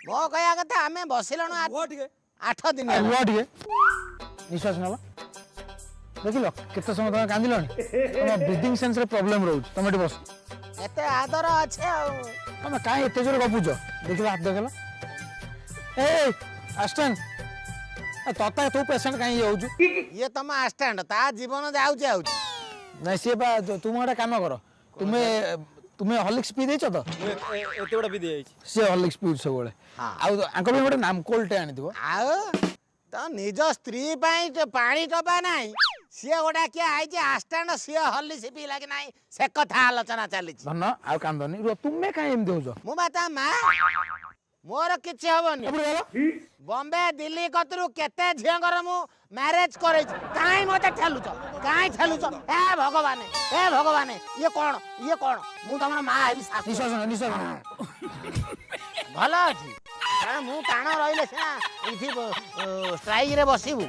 मो कहया कथा आमे बसिलनु वो ठीक 8 दिन रुह टे निश्वास नल देख केते समय तुम कांदिल तुम ब्रिदिंग सेन्स प्रोब्लेम रोच तुम ये बस एते आदर अच्छे आ तुम कहीं एत जोर गपुच देख हाथ देखल ए आस्टेंट तता तू पेसेंट कहीं जाऊँ ये तुम आस्टैंड ता जीवन जाउचे आउचे नहीं सी तुम गोटे कम कर तुम्हें तुम्हें हॉर्लिक्स पी देछ तो एते बड़ा भी दे सी हॉर्लिक्स पीउछ सब बेले आंको भी गोटे नामकोलटे आनिथिबो आउ तो निज स्त्री पाई पानी टपा नाही सी गोटा किए आई आस्टैंड सी हल्ली सी पीला कि नाही से कथा आलोचना चली धन आ कांदनी रुह तुम्हें कहीं एमती होछ मु बाता मा मोर किछि हबनी बॉम्बे दिल्ली कतरु केते झियंगर मु मैरिज करे काई मते ठेलुछ ए भगवान ये कोन मु तमरा मा आबी सासु निश्वास भलो अछि कारण मु काण रहिले सिना इथि स्ट्राइक रे बसिबु